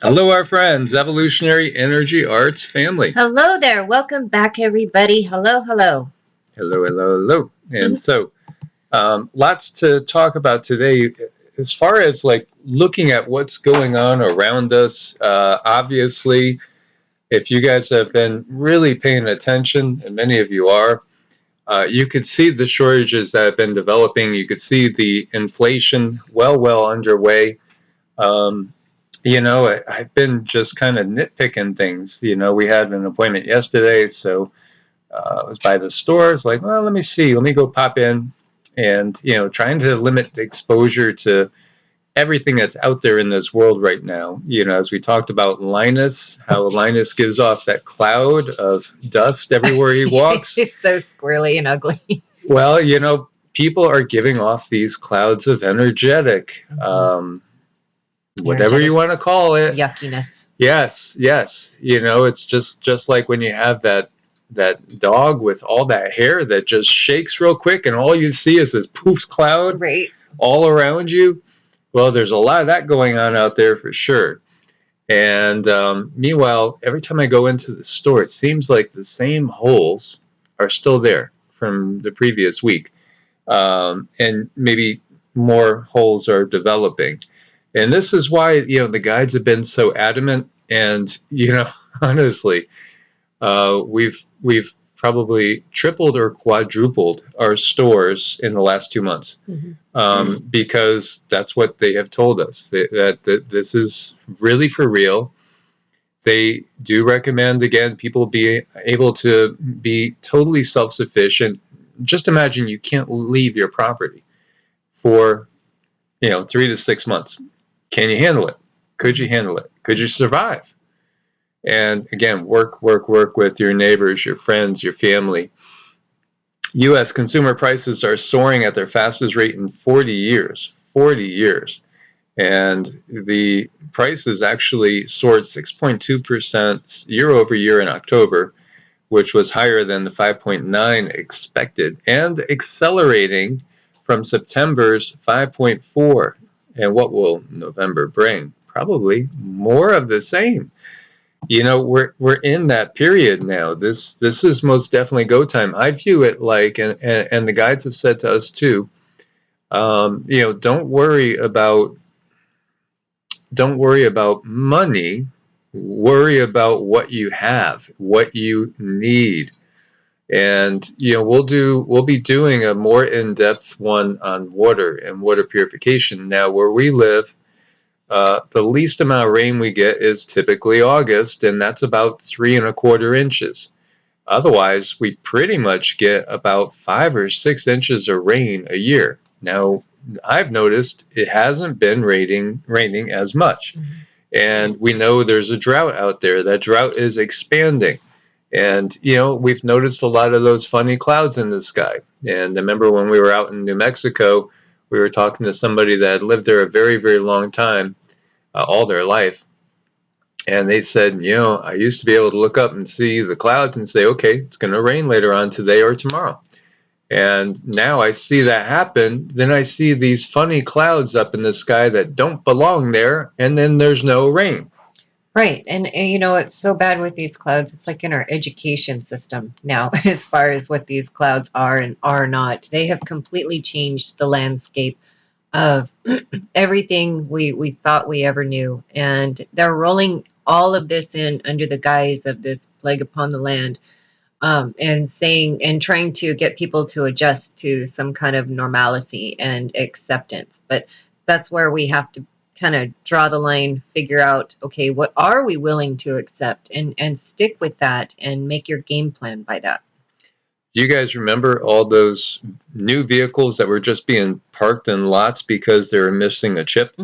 Hello, our friends, Evolutionary Energy Arts family. Hello there. Welcome back, everybody. Hello, hello. Hello, hello, hello. And so, lots to talk about today. As far as like looking at what's going on around us, obviously, if you guys have been really paying attention, and many of you are, you could see the shortages that have been developing. You could see the inflation well underway. I've been just kind of nitpicking things. We had an appointment yesterday, so I was by the store. It's like, well, let me see. Let me go pop in. And, trying to limit the exposure to everything that's out there in this world right now. As we talked about Linus, how Linus gives off that cloud of dust everywhere he walks. He's so squirrely and ugly. Well, people are giving off these clouds of energetic. Whatever you want to call it. Yuckiness. Yes. It's just like when you have that dog with all that hair that just shakes real quick and all you see is this poof cloud all around you. Well, there's a lot of that going on out there for sure. And meanwhile, every time I go into the store, it seems like the same holes are still there from the previous week. And maybe more holes are developing. And this is why, the guides have been so adamant. And, honestly, we've probably tripled or quadrupled our stores in the last 2 months, because that's what they have told us, that this is really for real. They do recommend, again, people be able to be totally self-sufficient. Just imagine you can't leave your property for 3 to 6 months. Can you handle it? Could you handle it? Could you survive? And again, work with your neighbors, your friends, your family. U.S. consumer prices are soaring at their fastest rate in 40 years. 40 years. And the prices actually soared 6.2% year over year in October, which was higher than the 5.9 expected, and accelerating from September's 5.4. And what will November bring? Probably more of the same. We're in that period now. This is most definitely go time. I view it like, and the guides have said to us too, don't worry about money. Worry about what you have, what you need. And we'll be doing a more in-depth one on water and water purification. Now, where we live, the least amount of rain we get is typically August, and that's about 3¼ inches. Otherwise, we pretty much get about 5 or 6 inches of rain a year. Now, I've noticed it hasn't been raining as much. And we know there's a drought out there. That drought is expanding. And, we've noticed a lot of those funny clouds in the sky. And I remember when we were out in New Mexico, we were talking to somebody that had lived there a very, very long time, all their life. And they said, I used to be able to look up and see the clouds and say, okay, it's going to rain later on today or tomorrow. And now I see that happen. Then I see these funny clouds up in the sky that don't belong there. And then there's no rain. Right. And it's so bad with these clouds. It's like in our education system now, as far as what these clouds are and are not. They have completely changed the landscape of everything we thought we ever knew. And they're rolling all of this in under the guise of this plague upon the land, and saying and trying to get people to adjust to some kind of normalcy and acceptance. But that's where we have to kind of draw the line, figure out, okay, what are we willing to accept, and stick with that and make your game plan by that. Do you guys remember all those new vehicles that were just being parked in lots because they were missing a chip?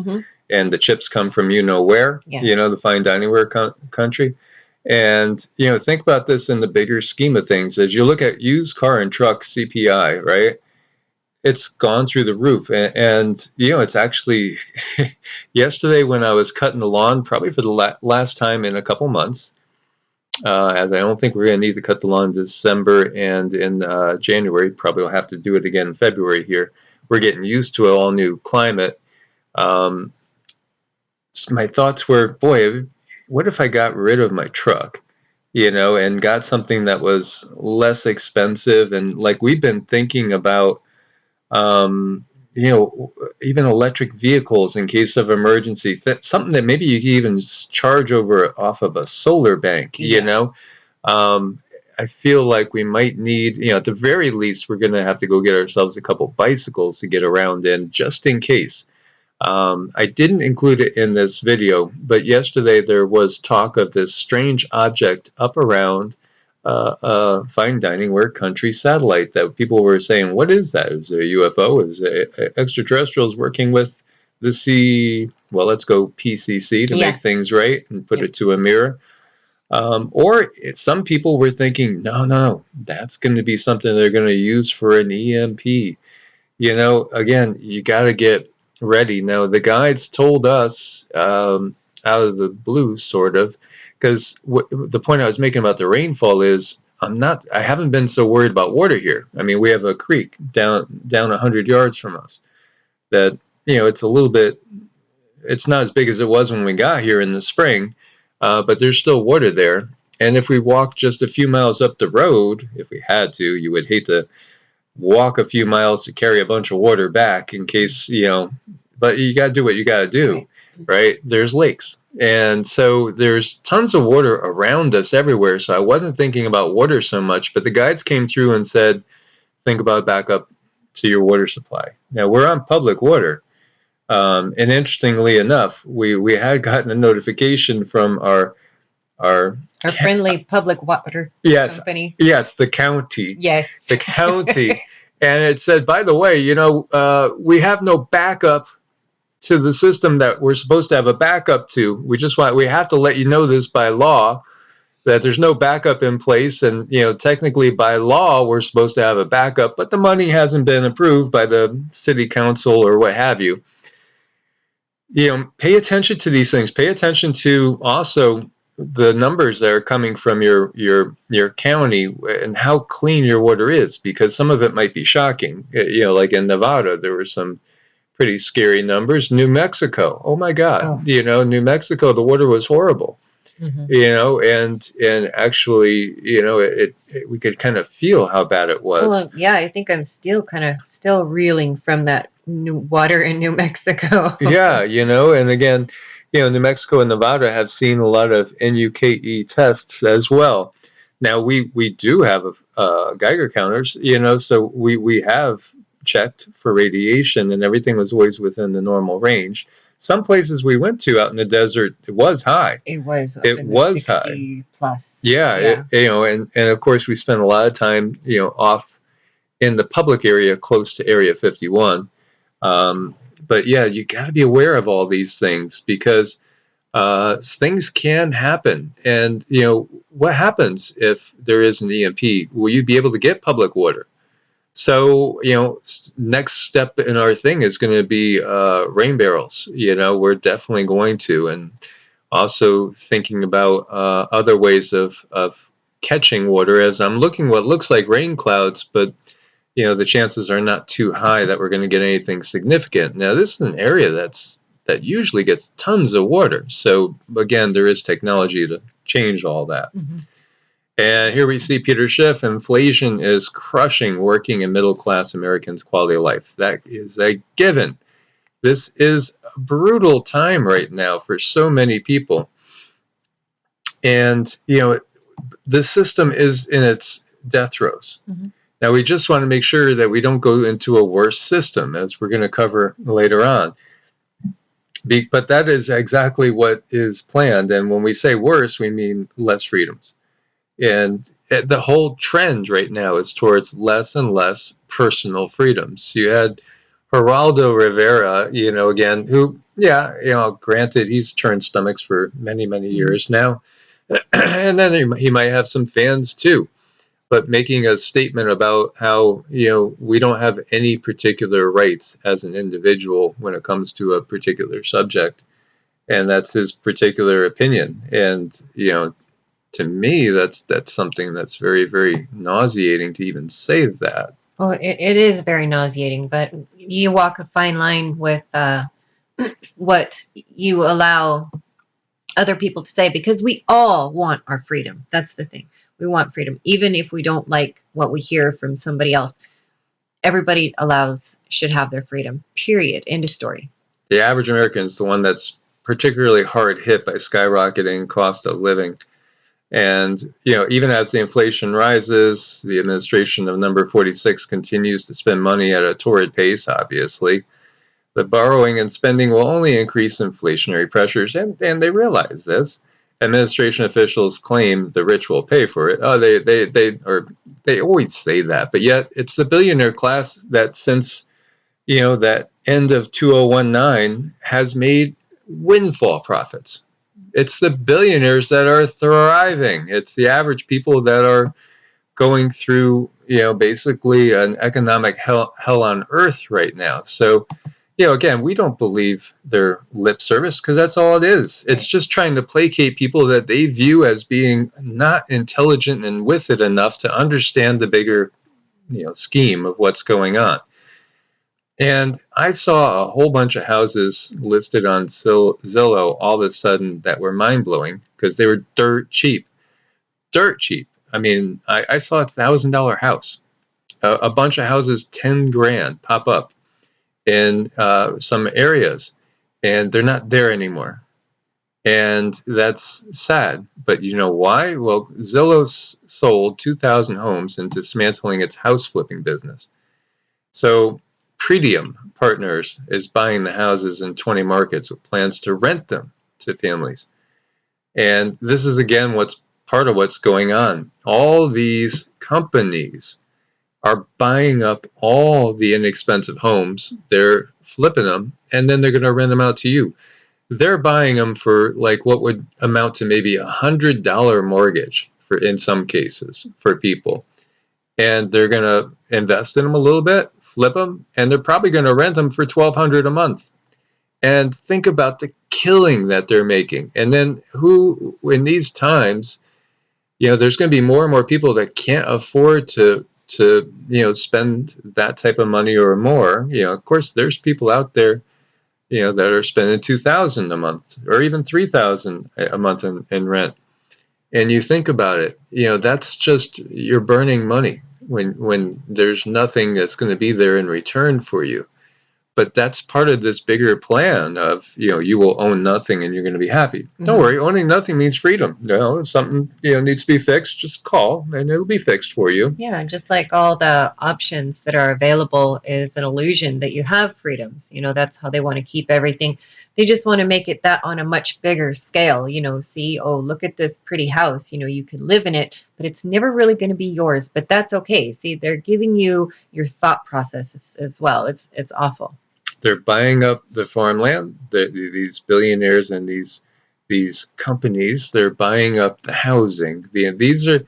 And the chips come from where? Yeah. The fine dining ware country. And, think about this in the bigger scheme of things. As you look at used car and truck CPI, right? It's gone through the roof. And it's actually, yesterday when I was cutting the lawn, probably for the last time in a couple months, as I don't think we're going to need to cut the lawn in December and in January. Probably will have to do it again in February here. We're getting used to an all-new climate. my thoughts were, boy, what if I got rid of my truck, and got something that was less expensive? And like we've been thinking about, um, even electric vehicles in case of emergency, something that maybe you can even charge over off of a solar bank, um, I feel like we might need, at the very least, we're going to have to go get ourselves a couple bicycles to get around in, just in case. I didn't include it in this video, but yesterday there was talk of this strange object up around a fine dining ware country satellite that people were saying, what is that? Is it a UFO? Is it extraterrestrials working with the well, let's go PCC to make things right and put it to a mirror? Or some people were thinking, no, that's going to be something they're going to use for an EMP. Again, you got to get ready. Now, the guides told us out of the blue, sort of, because the point I was making about the rainfall is I haven't been so worried about water here. I mean, we have a creek down 100 yards from us that, it's a little bit, it's not as big as it was when we got here in the spring, but there's still water there. And if we walk just a few miles up the road, if we had to, you would hate to walk a few miles to carry a bunch of water back in case, but you got to do what you got to do, right? There's lakes. And so there's tons of water around us everywhere. So I wasn't thinking about water so much, but the guides came through and said, think about backup to your water supply. Now we're on public water. And interestingly enough, we had gotten a notification from our friendly public water company. Yes, the county. Yes. The county. And it said, by the way, we have no backup to the system that we're supposed to have a backup to. We have to let you know this by law, that there's no backup in place. And, technically by law, we're supposed to have a backup, but the money hasn't been approved by the city council or what have you. Pay attention to these things. Pay attention to also the numbers that are coming from your county and how clean your water is, because some of it might be shocking. Like in Nevada, there were some pretty scary numbers. New Mexico, oh my God, New Mexico, the water was horrible. Mm-hmm. And actually, we could kind of feel how bad it was. Well, yeah, I think I'm still reeling from that new water in New Mexico. Yeah, and again, New Mexico and Nevada have seen a lot of NUKE tests as well. Now we do have Geiger counters, so we have checked for radiation, and everything was always within the normal range. Some places we went to out in the desert, it was high. It was. It was 60 high plus. Yeah. And of course we spent a lot of time, off in the public area close to Area 51. But yeah, you got to be aware of all these things, because things can happen. And, what happens if there is an EMP? Will you be able to get public water? So, next step in our thing is going to be rain barrels. We're definitely going to. And also thinking about other ways of catching water, as I'm looking what looks like rain clouds, but the chances are not too high that we're going to get anything significant. Now, this is an area that usually gets tons of water. So again, there is technology to change all that. Mm-hmm. And here we see Peter Schiff, inflation is crushing working and middle-class Americans' quality of life. That is a given. This is a brutal time right now for so many people. And, the system is in its death throes. Mm-hmm. Now, we just want to make sure that we don't go into a worse system, as we're going to cover later on. But that is exactly what is planned. And when we say worse, we mean less freedoms. And the whole trend right now is towards less and less personal freedoms. You had Geraldo Rivera, again, who, granted, he's turned stomachs for many, many years now. And then he might have some fans too. But making a statement about how, we don't have any particular rights as an individual when it comes to a particular subject. And that's his particular opinion. And, to me, that's something that's very, very nauseating to even say that. Well, it is very nauseating, but you walk a fine line with what you allow other people to say, because we all want our freedom. That's the thing. We want freedom. Even if we don't like what we hear from somebody else, everybody should have their freedom, period. End of story. The average American is the one that's particularly hard hit by skyrocketing cost of living. And, even as the inflation rises, the administration of number 46 continues to spend money at a torrid pace, obviously. The borrowing and spending will only increase inflationary pressures, and they realize this. Administration officials claim the rich will pay for it. Oh, they always say that, but yet it's the billionaire class that since that end of 2019 has made windfall profits. It's the billionaires that are thriving. It's the average people that are going through, basically an economic hell on earth right now. So, again, we don't believe their lip service because that's all it is. It's just trying to placate people that they view as being not intelligent and with it enough to understand the bigger, scheme of what's going on. And I saw a whole bunch of houses listed on Zillow all of a sudden that were mind-blowing because they were dirt cheap. Dirt cheap. I mean, I saw $1,000 house. A bunch of houses, 10 grand, pop up in some areas, and they're not there anymore. And that's sad. But you know why? Well, Zillow sold 2,000 homes and dismantling its house flipping business. So Pretium Partners is buying the houses in 20 markets with plans to rent them to families. And this is, again, what's part of what's going on. All these companies are buying up all the inexpensive homes. They're flipping them, and then they're going to rent them out to you. They're buying them for like what would amount to maybe $100 mortgage in some cases for people. And they're going to invest in them a little bit, flip them, and they're probably going to rent them for $1,200 a month. And think about the killing that they're making. And then who, in these times, there's going to be more and more people that can't afford to spend that type of money or more. Of course, there's people out there, that are spending $2,000 a month or even $3,000 a month in rent. And you think about it, that's just, you're burning money when there's nothing that's going to be there in return for you. But that's part of this bigger plan of, you will own nothing and you're going to be happy. Mm-hmm. Don't worry, owning nothing means freedom. If something, needs to be fixed, just call and it'll be fixed for you. Yeah, just like all the options that are available is an illusion that you have freedoms. That's how they want to keep everything. They just want to make it that on a much bigger scale. See, oh, look at this pretty house. You could live in it, but it's never really going to be yours. But that's okay. See, they're giving you your thought process as well. It's awful. They're buying up the farmland. These billionaires and these companies, they're buying up the housing. These are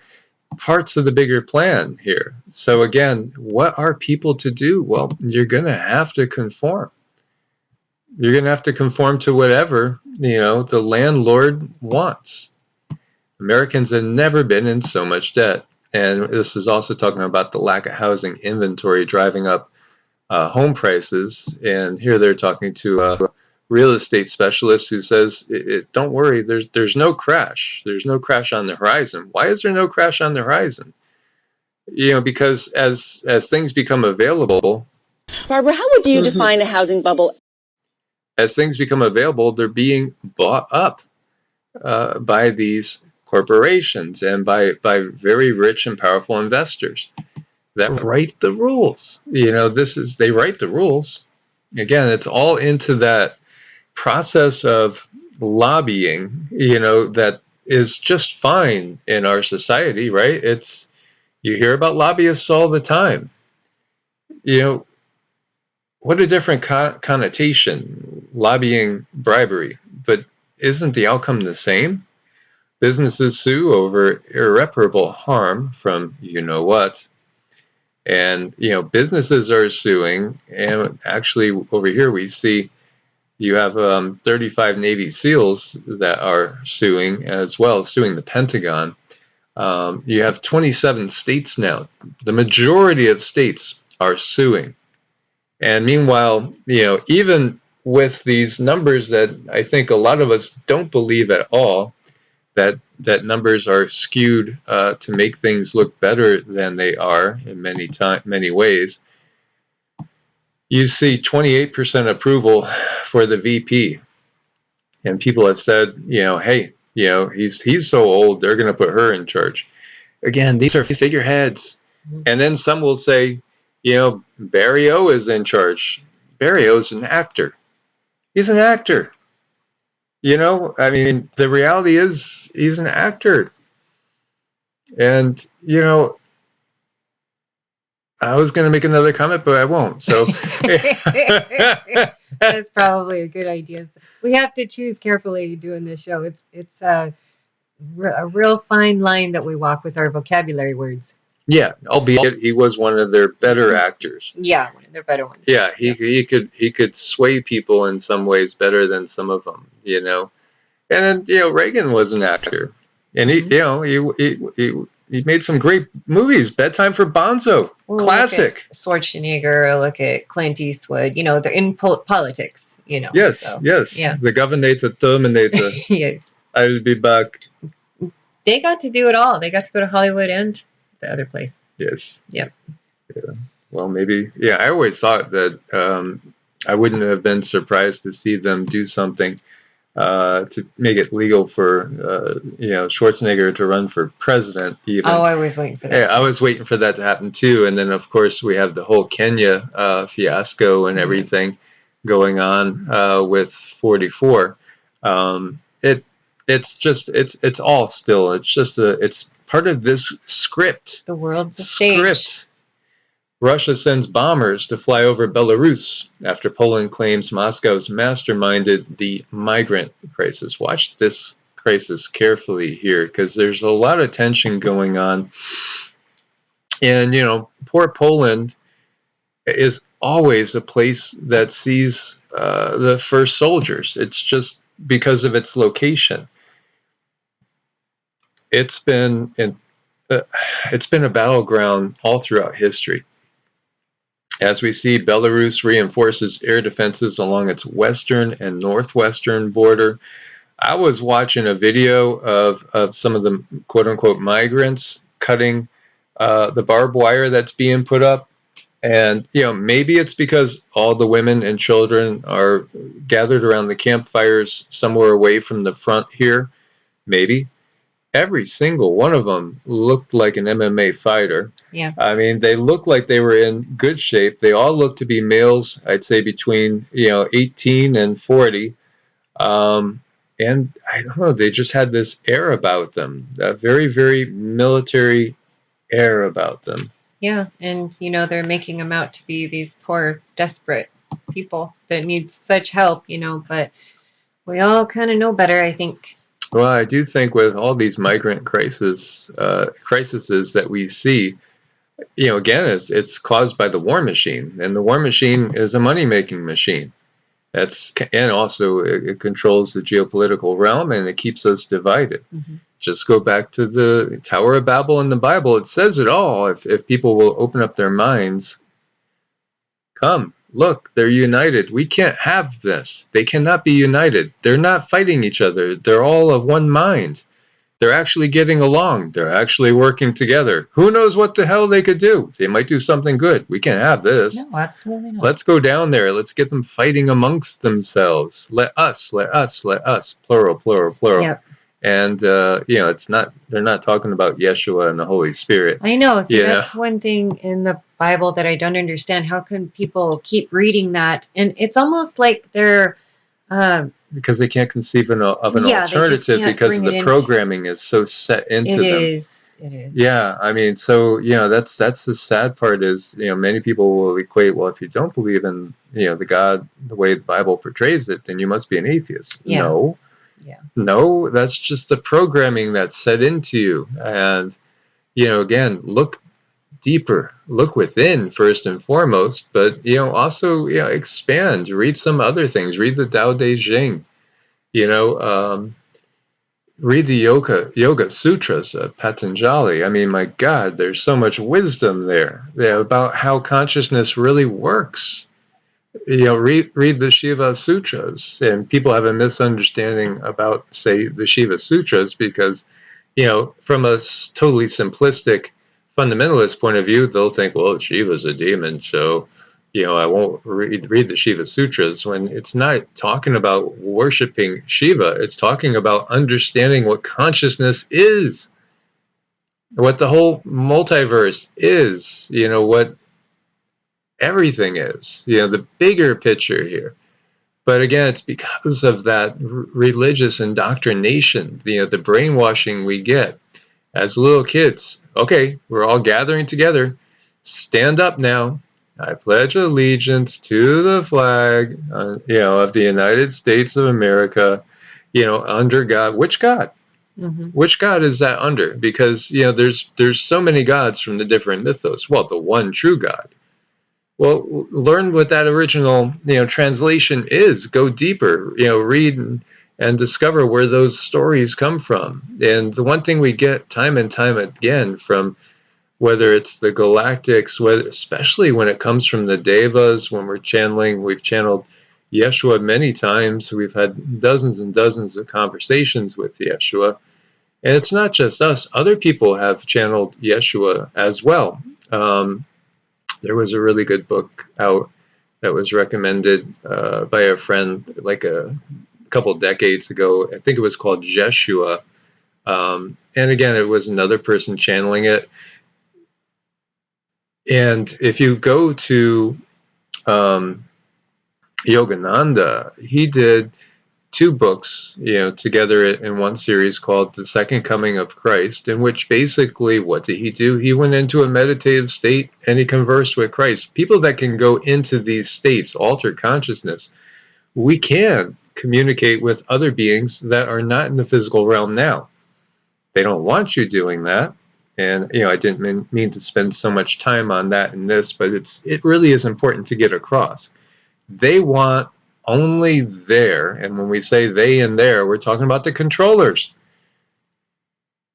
parts of the bigger plan here. So again, what are people to do? Well, you're going to have to conform. You're going to have to conform to whatever, the landlord wants. Americans have never been in so much debt. And this is also talking about the lack of housing inventory driving up home prices. And here they're talking to a real estate specialist who says, don't worry, there's no crash. There's no crash on the horizon. Why is there no crash on the horizon? Because as things become available. Barbara, how would you define a housing bubble? As things become available, they're being bought up by these corporations and by very rich and powerful investors that write the rules. They write the rules. Again, it's all into that process of lobbying, that is just fine in our society, right? You hear about lobbyists all the time. What a different connotation, lobbying, bribery, but isn't the outcome the same? Businesses sue over irreparable harm from you-know-what, and businesses are suing, and actually over here we see you have 35 Navy SEALs that are suing as well, suing the Pentagon. You have 27 states now. The majority of states are suing. And meanwhile, even with these numbers that I think a lot of us don't believe at all, that numbers are skewed to make things look better than they are in many ways. You see 28% approval for the VP, and people have said, hey, he's so old, they're going to put her in charge. Again, these are figureheads. And then some will say, Barry O is in charge. Barry O's an actor. He's an actor. I mean, the reality is he's an actor. And, I was going to make another comment, but I won't. So that's probably a good idea. We have to choose carefully doing this show. It's a real fine line that we walk with our vocabulary words. Yeah, albeit he was one of their better actors. Yeah, one of their better ones. Yeah, he could sway people in some ways better than some of them, And then Reagan was an actor, and he made some great movies. Bedtime for Bonzo, classic. Look at Schwarzenegger, look at Clint Eastwood. They're in politics. Yes, so, yes. Yeah. The Governator, Terminator. Yes. I will be back. They got to do it all. They got to go to Hollywood and the other place. Yes. Yep. Yeah. Well, maybe. Yeah, I always thought that I wouldn't have been surprised to see them do something to make it legal for Schwarzenegger to run for president. Even. Oh, I was waiting for that. Yeah, I was waiting for that to happen too. And then, of course, we have the whole Kenya fiasco and everything going on with 44. It's all still. It's part of this script. The world's a stage. Russia sends bombers to fly over Belarus after Poland claims Moscow's masterminded the migrant crisis. Watch this crisis carefully here, because there's a lot of tension going on. And, poor Poland is always a place that sees the first soldiers. It's just because of its location. It's been a battleground all throughout history. As we see, Belarus reinforces air defenses along its western and northwestern border. I was watching a video of some of the quote-unquote migrants cutting the barbed wire that's being put up. And, maybe it's because all the women and children are gathered around the campfires somewhere away from the front here. Maybe. Every single one of them looked like an MMA fighter. Yeah. I mean, they looked like they were in good shape. They all looked to be males, I'd say between, 18 and 40. And I don't know, they just had this air about them, a very, very military air about them. Yeah, and, they're making them out to be these poor, desperate people that need such help, but we all kind of know better, I think. Well, I do think with all these migrant crises that we see, again, it's caused by the war machine, and the war machine is a money-making machine. And also it controls the geopolitical realm, and it keeps us divided. Mm-hmm. Just go back to the Tower of Babel in the Bible. It says it all. If people will open up their minds, come. Look, they're united. We can't have this. They cannot be united. They're not fighting each other. They're all of one mind. They're actually getting along. They're actually working together. Who knows what the hell they could do? They might do something good. We can't have this. No, absolutely not. Let's go down there. Let's get them fighting amongst themselves. Let us. Plural, plural, plural. Yep. And, it's not, they're not talking about Yeshua and the Holy Spirit. I know. So that's one thing in the Bible that I don't understand. How can people keep reading that? And it's almost like they're... because they can't conceive of an alternative because the programming is so set into them. It is. Yeah, I mean, so, that's the sad part is, many people will equate, well, if you don't believe in, the God, the way the Bible portrays it, then you must be an atheist. Yeah. No. Yeah. No, that's just the programming that's set into you. And, again, look deeper, look within first and foremost, but, also, expand, read some other things, read the Tao Te Ching, read the Yoga Sutras of Patanjali. I mean, my God, there's so much wisdom there about how consciousness really works. read the Shiva Sutras, and people have a misunderstanding about, say, the Shiva Sutras because, from a totally simplistic fundamentalist point of view, they'll think, well, Shiva's a demon, so, I won't read the Shiva Sutras, when it's not talking about worshiping Shiva. It's talking about understanding what consciousness is, what the whole multiverse is, what everything is, the bigger picture here. But again, it's because of that religious indoctrination, the brainwashing we get as little kids. Okay, we're all gathering together. Stand up now. I pledge allegiance to the flag, of the United States of America, under God. Which God? Mm-hmm. Which God is that under? Because, there's so many gods from the different mythos. Well, the one true God. Well, learn what that original, translation is. Go deeper, read and discover where those stories come from. And the one thing we get time and time again from whether it's the galactics, especially when it comes from the devas, when we've channeled Yeshua many times. We've had dozens and dozens of conversations with Yeshua. And it's not just us. Other people have channeled Yeshua as well. There was a really good book out that was recommended by a friend like a couple decades ago. I think it was called Jeshua. And again, it was another person channeling it. And if you go to Yogananda, he did 2 books, together in one series called The Second Coming of Christ, in which basically, what did he do? He went into a meditative state and he conversed with Christ. People that can go into these states, altered consciousness, we can communicate with other beings that are not in the physical realm now. They don't want you doing that. And, I didn't mean to spend so much time on that in this, but it really is important to get across. They want only there, and when we say they and there, we're talking about the controllers.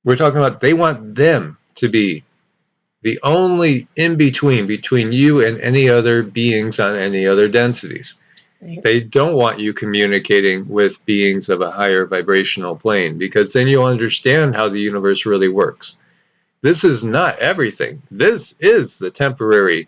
We're talking about they want them to be the only between you and any other beings on any other densities. Right. They don't want you communicating with beings of a higher vibrational plane, because then you'll understand how the universe really works. This is not everything. This is the temporary,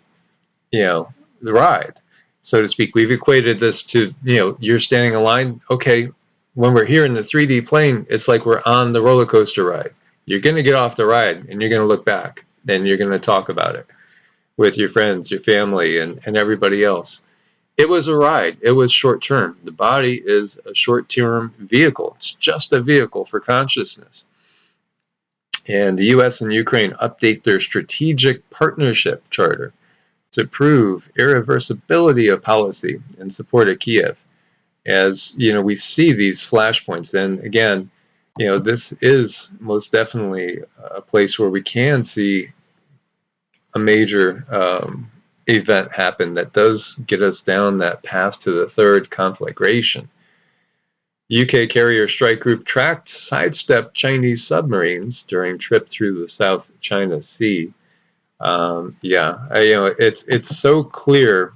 the ride, so to speak. We've equated this to, you're standing in line. Okay, when we're here in the 3D plane, it's like we're on the roller coaster ride. You're going to get off the ride and you're going to look back and you're going to talk about it with your friends, your family, and everybody else. It was a ride. It was short term. The body is a short term vehicle. It's just a vehicle for consciousness. And the US and Ukraine update their strategic partnership charter to prove irreversibility of policy in support of Kiev. As we see these flashpoints, and again, this is most definitely a place where we can see a major event happen that does get us down that path to the third conflagration. UK carrier strike group tracked sidestepped Chinese submarines during trip through the South China Sea. It's so clear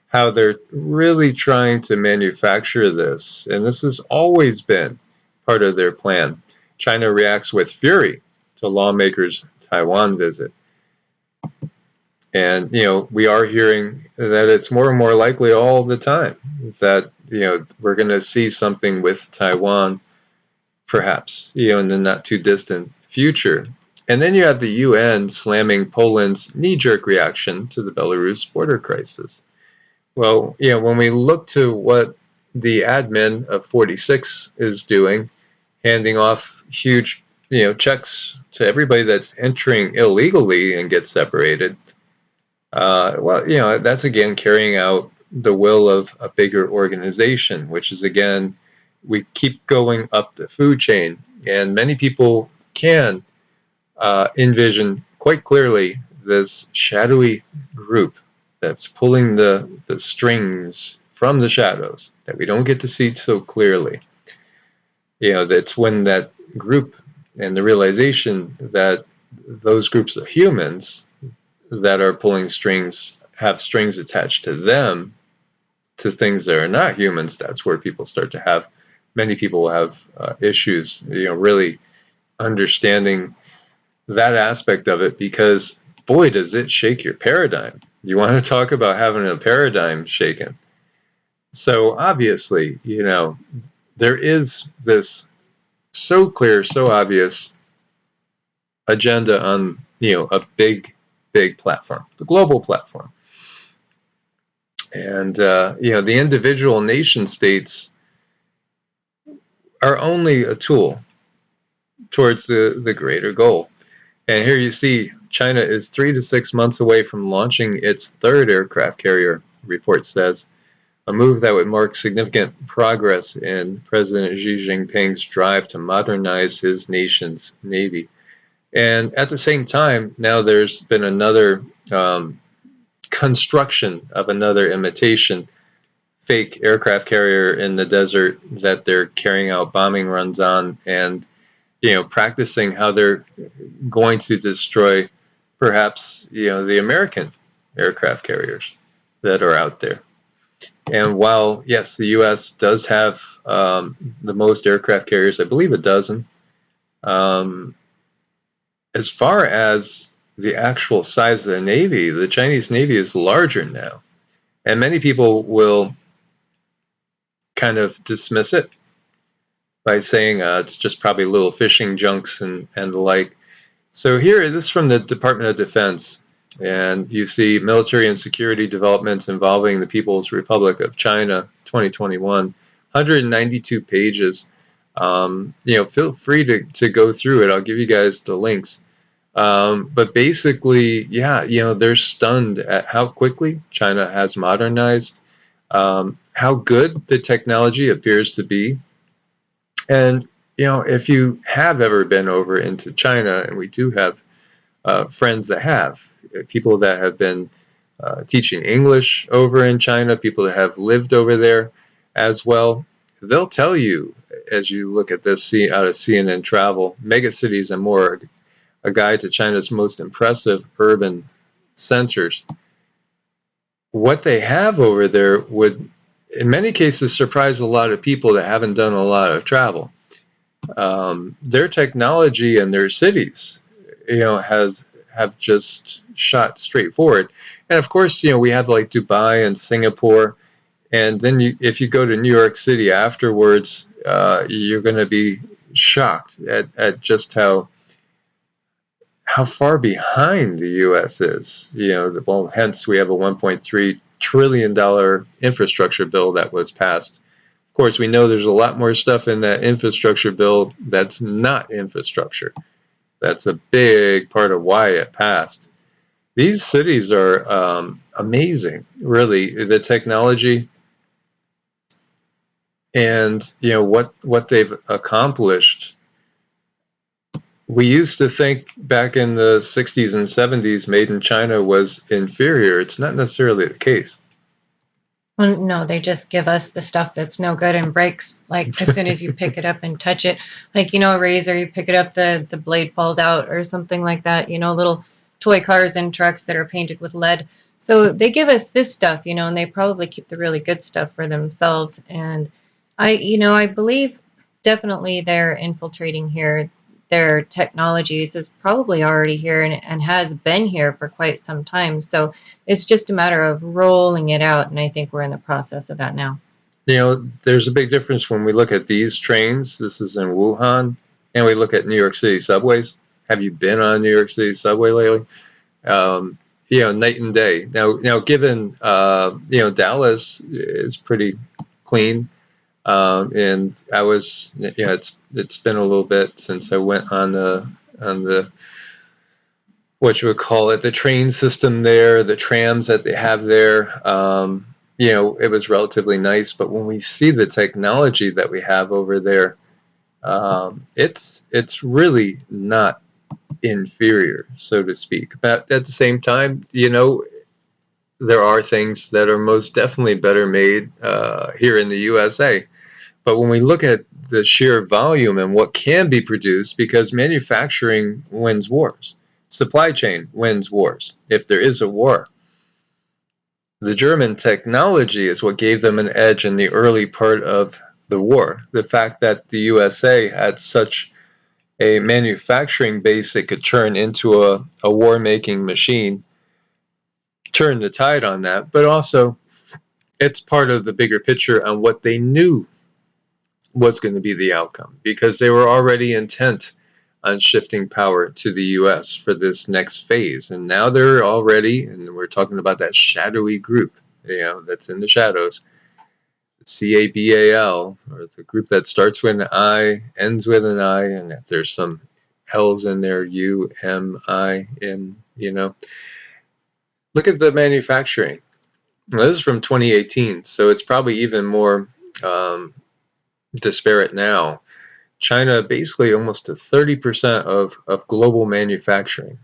how they're really trying to manufacture this, and this has always been part of their plan. China reacts with fury to lawmakers' Taiwan visit. And, we are hearing that it's more and more likely all the time that, we're going to see something with Taiwan, perhaps, in the not too distant future. And then you have the UN slamming Poland's knee-jerk reaction to the Belarus border crisis. Well, when we look to what the admin of 46 is doing, handing off huge, checks to everybody that's entering illegally and gets separated, that's again carrying out the will of a bigger organization, which is, again, we keep going up the food chain. And many people can envision quite clearly this shadowy group that's pulling the strings from the shadows that we don't get to see so clearly. That's when that group and the realization that those groups of humans that are pulling strings have strings attached to them, to things that are not humans, that's where people start to have, many people will have issues, really understanding that aspect of it, because boy, does it shake your paradigm. You want to talk about having a paradigm shaken. So obviously, there is this so clear, so obvious agenda on, a big platform, the global platform. And, the individual nation states are only a tool towards the greater goal. And here you see China is 3 to 6 months away from launching its third aircraft carrier, report says, a move that would mark significant progress in President Xi Jinping's drive to modernize his nation's navy. And at the same time, now there's been another construction of another imitation fake aircraft carrier in the desert that they're carrying out bombing runs on, and practicing how they're going to destroy perhaps the American aircraft carriers that are out there. And while yes, the U.S. does have the most aircraft carriers, I believe a dozen, as far as the actual size of the Navy, the Chinese Navy is larger now. And many people will kind of dismiss it by saying it's just probably little fishing junks and the like. So here, this is from the Department of Defense, and you see military and security developments involving the People's Republic of China, 2021, 192 pages. Feel free to go through it. I'll give you guys the links. But basically, yeah, they're stunned at how quickly China has modernized, how good the technology appears to be. And, if you have ever been over into China, and we do have friends that have, people that have been teaching English over in China, people that have lived over there as well, they'll tell you, as you look at this out of CNN Travel, Mega Cities and More, a guide to China's most impressive urban centers, what they have over there would, in many cases, surprise a lot of people that haven't done a lot of travel. Their technology and their cities, have just shot straight forward. And of course, we have like Dubai and Singapore, and then if you go to New York City afterwards, you're going to be shocked at just how far behind the U.S. is. Well, hence we have a $1.3 trillion infrastructure bill that was passed. Of course, we know there's a lot more stuff in that infrastructure bill that's not infrastructure. That's a big part of why it passed. These cities are amazing, really. The technology and what they've accomplished. We used to think back in the 60s and 70s, made in China was inferior. It's not necessarily the case. Well, no, they just give us the stuff that's no good and breaks, like, as soon as you pick it up and touch it. Like, a razor, you pick it up, the blade falls out or something like that. Little toy cars and trucks that are painted with lead. So they give us this stuff, and they probably keep the really good stuff for themselves. And I believe definitely they're infiltrating here. Their technologies is probably already here and has been here for quite some time. So it's just a matter of rolling it out, and I think we're in the process of that now. There's a big difference when we look at these trains. This is in Wuhan, and we look at New York City subways. Have you been on New York City subway lately? Night and day. Now, given Dallas is pretty clean. And I was, it's been a little bit since I went on the what you would call it, the train system there, the trams that they have there. It was relatively nice, but when we see the technology that we have over there, it's really not inferior, so to speak. But at the same time, there are things that are most definitely better made here in the USA. But when we look at the sheer volume and what can be produced, because manufacturing wins wars, supply chain wins wars, if there is a war. The German technology is what gave them an edge in the early part of the war. The fact that the USA had such a manufacturing base that could turn into a war-making machine turned the tide on that, but also it's part of the bigger picture on what they knew was going to be the outcome, because they were already intent on shifting power to the US for this next phase. And now they're already, and we're talking about that shadowy group, that's in the shadows, CABAL, or the group that starts with an I, ends with an I, and if there's some L's in there, U, M, I, N, Look at the manufacturing. Well, this is from 2018, so it's probably even more disparate now. China basically almost to 30% of global manufacturing,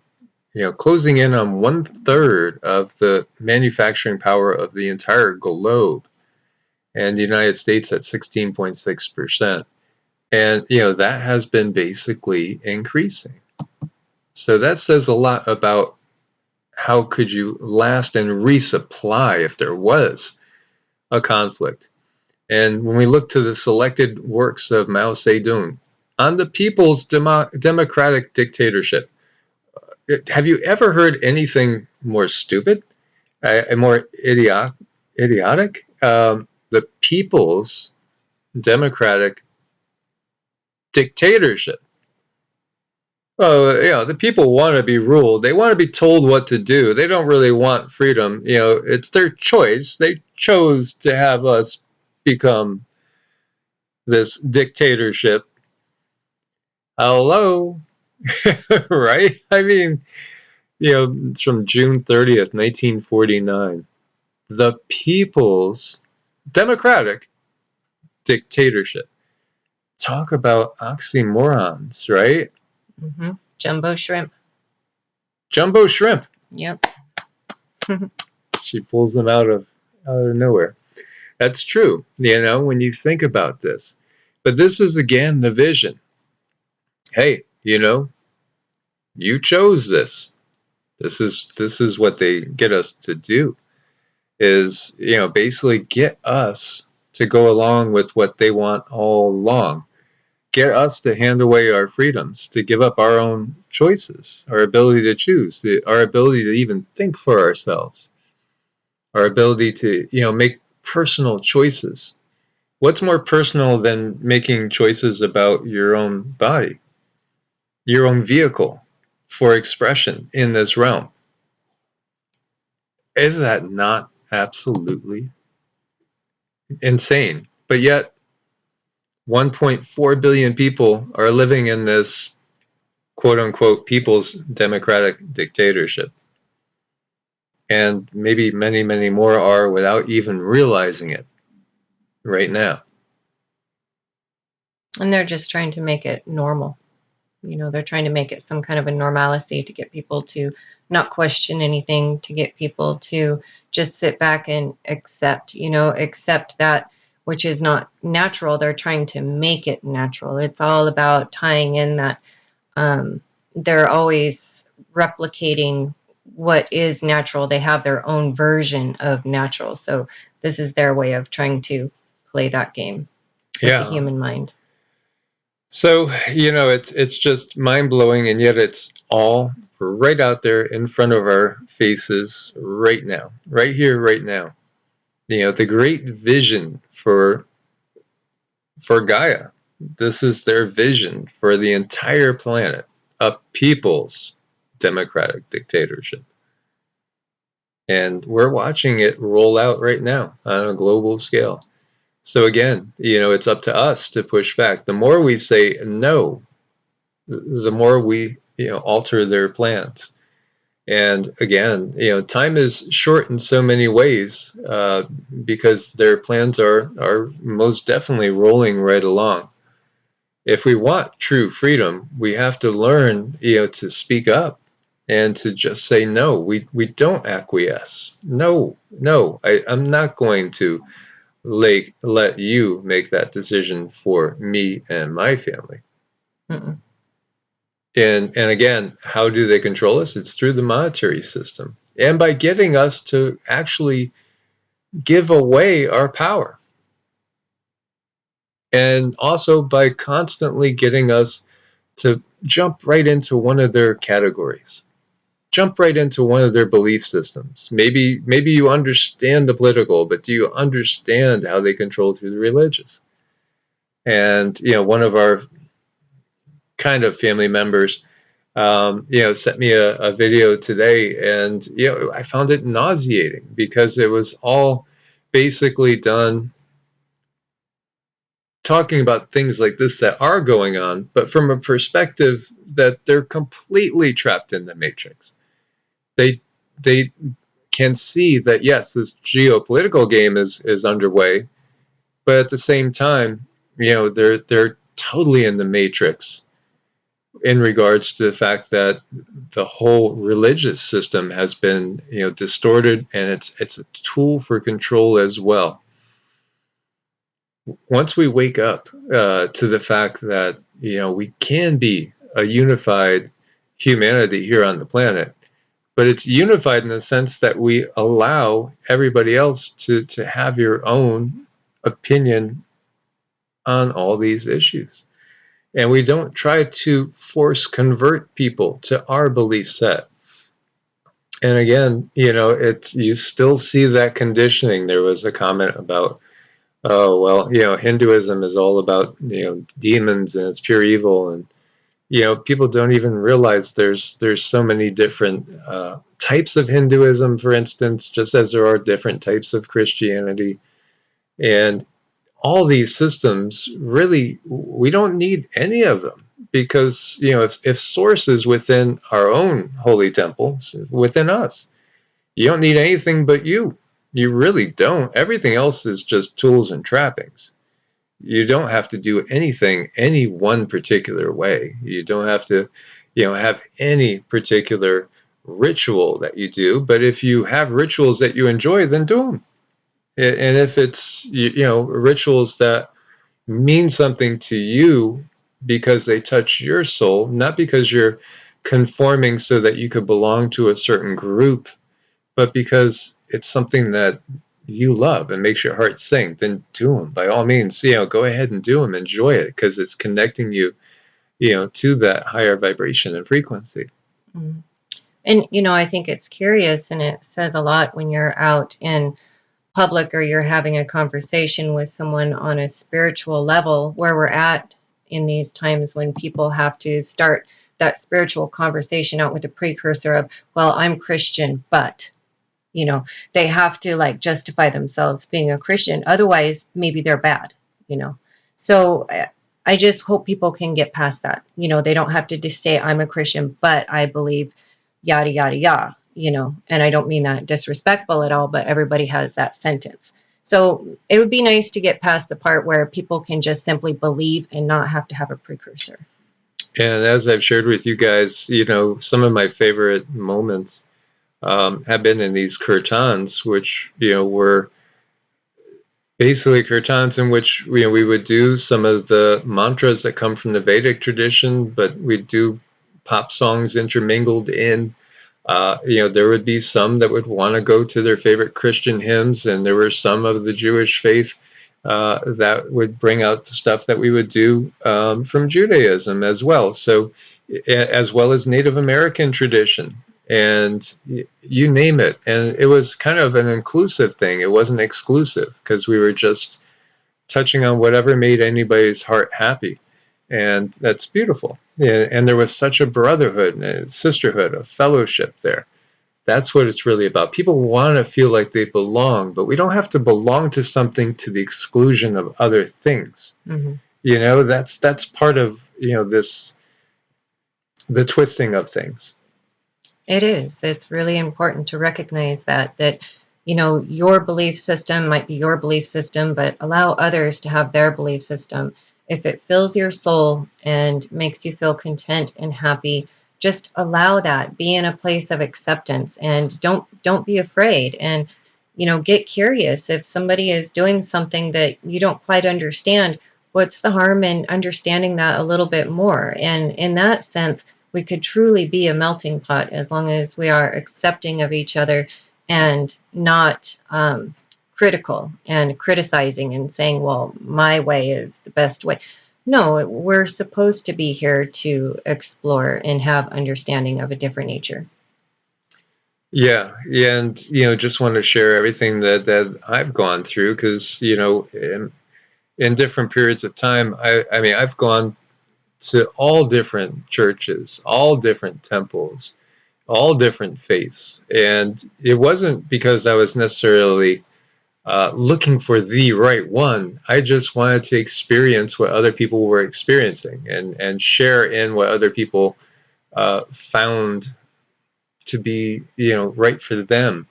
closing in on 1/3 of the manufacturing power of the entire globe, and the United States at 16.6%. And, that has been basically increasing. So that says a lot about how could you last and resupply if there was a conflict. And when we look to the selected works of Mao Zedong on the people's democratic dictatorship, have you ever heard anything more stupid and more idiotic? The people's democratic dictatorship. Well, the people want to be ruled. They want to be told what to do. They don't really want freedom. It's their choice. They chose to have us become this dictatorship. Hello, right? I mean, it's from June 30th, 1949. The people's democratic dictatorship. Talk about oxymorons, right? Mm-hmm. Jumbo shrimp. Jumbo shrimp. Yep. She pulls them out of nowhere. That's true, when you think about this. But this is, again, the vision. Hey, you chose this. This is what they get us to do, is, basically get us to go along with what they want all along. Get us to hand away our freedoms, to give up our own choices, our ability to choose, our ability to even think for ourselves, our ability to, make personal choices. What's more personal than making choices about your own body, your own vehicle for expression in this realm? Is that not absolutely insane? But yet 1.4 billion people are living in this quote-unquote people's democratic dictatorship. And maybe many, many more are without even realizing it right now. And they're just trying to make it normal. They're trying to make it some kind of a normalcy to get people to not question anything, to get people to just sit back and accept that which is not natural. They're trying to make it natural. It's all about tying in that they're always replicating what is natural. They have their own version of natural. So this is their way of trying to play that game with the human mind. So, it's just mind-blowing, and yet it's all right out there in front of our faces right now, right here, right now. The great vision for Gaia. This is their vision for the entire planet, a people's democratic dictatorship. And we're watching it roll out right now on a global scale. So again, it's up to us to push back. The more we say no, the more we, alter their plans. And again, time is short in so many ways because their plans are most definitely rolling right along. If we want true freedom, we have to learn, to speak up and to just say no. We don't acquiesce. No, I'm not going to let you make that decision for me and my family. Mm-mm. And again, how do they control us? It's through the monetary system, and by getting us to actually give away our power. And also by constantly getting us to jump right into one of their categories, jump right into one of their belief systems. Maybe you understand the political, but do you understand how they control through the religious? And one of our kind of family members sent me a video today, and I found it nauseating because it was all basically done talking about things like this that are going on, but from a perspective that they're completely trapped in the matrix. They can see that yes, this geopolitical game is underway, but at the same time, they're totally in the matrix in regards to the fact that the whole religious system has been distorted, and it's a tool for control as well. Once we wake up to the fact that we can be a unified humanity here on the planet, but it's unified in the sense that we allow everybody else to have your own opinion on all these issues. And we don't try to force convert people to our belief set. And again, it's, you still see that conditioning. There was a comment about, oh, well, Hinduism is all about, demons and it's pure evil. And, people don't even realize there's so many different types of Hinduism, for instance, just as there are different types of Christianity. And all these systems, really, we don't need any of them, because if source is within our own holy temple, within us, you don't need anything but you really don't. Everything else is just tools and trappings. You don't have to do anything any one particular way. You don't have to have any particular ritual that you do, but if you have rituals that you enjoy, then do them. And if it's rituals that mean something to you because they touch your soul, not because you're conforming so that you could belong to a certain group, but because it's something that you love and makes your heart sing, then do them. By all means, go ahead and do them. Enjoy it, because it's connecting you, to that higher vibration and frequency. Mm. And, I think it's curious, and it says a lot when you're out in public or you're having a conversation with someone on a spiritual level, where we're at in these times when people have to start that spiritual conversation out with a precursor of, well, I'm Christian, but they have to like justify themselves being a Christian. Otherwise, maybe they're bad, So I just hope people can get past that. They don't have to just say, I'm a Christian, but I believe yada, yada, yada, and I don't mean that disrespectful at all, but everybody has that sentence. So it would be nice to get past the part where people can just simply believe and not have to have a precursor. And as I've shared with you guys, some of my favorite moments have been in these kirtans, which were basically kirtans in which we would do some of the mantras that come from the Vedic tradition, but we'd do pop songs intermingled in. There would be some that would want to go to their favorite Christian hymns, and there were some of the Jewish faith that would bring out the stuff that we would do from Judaism as well. So, as well as Native American tradition, and you name it. And it was kind of an inclusive thing. It wasn't exclusive, because we were just touching on whatever made anybody's heart happy. And that's beautiful. And there was such a brotherhood and a sisterhood, a fellowship there. That's what it's really about. People want to feel like they belong, but we don't have to belong to something to the exclusion of other things. Mm-hmm. That's part of the twisting of things. It is. It's really important to recognize that your belief system might be your belief system, but allow others to have their belief system. If it fills your soul and makes you feel content and happy, just allow that. Be in a place of acceptance, and don't be afraid. And get curious. If somebody is doing something that you don't quite understand, what's the harm in understanding that a little bit more? And in that sense, we could truly be a melting pot as long as we are accepting of each other and not critical and criticizing and saying, well, my way is the best way. No, we're supposed to be here to explore and have understanding of a different nature. Yeah, yeah, and just want to share everything that I've gone through, because in different periods of time, I mean, I've gone to all different churches, all different temples, all different faiths, and it wasn't because I was necessarily looking for the right one. I just wanted to experience what other people were experiencing, and share in what other people found to be right for them.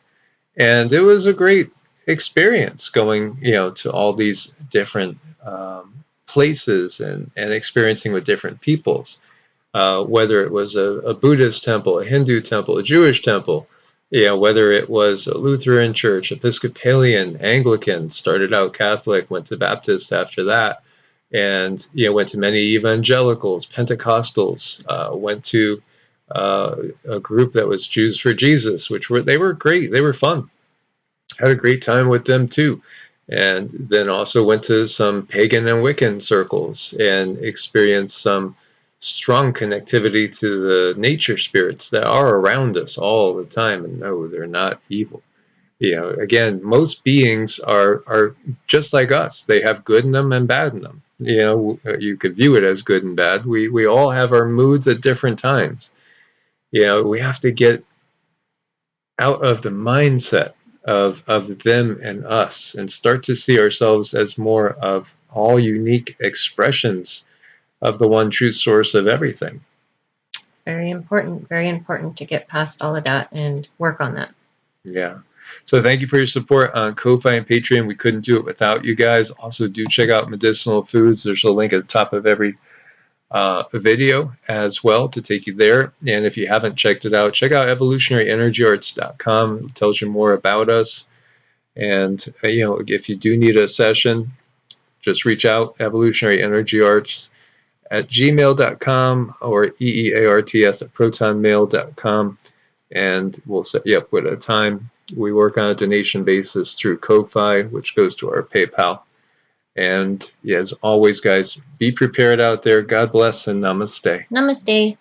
And it was a great experience going to all these different places, and experiencing with different peoples, whether it was a Buddhist temple, a Hindu temple, a Jewish temple, whether it was a Lutheran church, Episcopalian, Anglican, started out Catholic, went to Baptist after that, and went to many evangelicals, Pentecostals, went to a group that was Jews for Jesus, they were great, they were fun, had a great time with them too. And then also went to some pagan and Wiccan circles and experienced some strong connectivity to the nature spirits that are around us all the time. And no, they're not evil. Again, most beings are just like us. They have good in them and bad in them. You could view it as good and bad. We all have our moods at different times. We have to get out of the mindset of them and us, and start to see ourselves as more of all unique expressions of the one true source of everything. It's very important to get past all of that and work on that. Yeah. So thank you for your support on Ko-Fi and Patreon. We couldn't do it without you guys. Also, do check out Medicinal Foods. There's a link at the top of every video as well to take you there. And if you haven't checked it out, check out evolutionaryenergyarts.com. It tells you more about us. And if you do need a session, just reach out, evolutionaryenergyarts@gmail.com or EEARTS@protonmail.com, and we'll set you up with a time. We work on a donation basis through Ko-Fi, which goes to our PayPal. And as always, guys, be prepared out there. God bless and namaste. Namaste.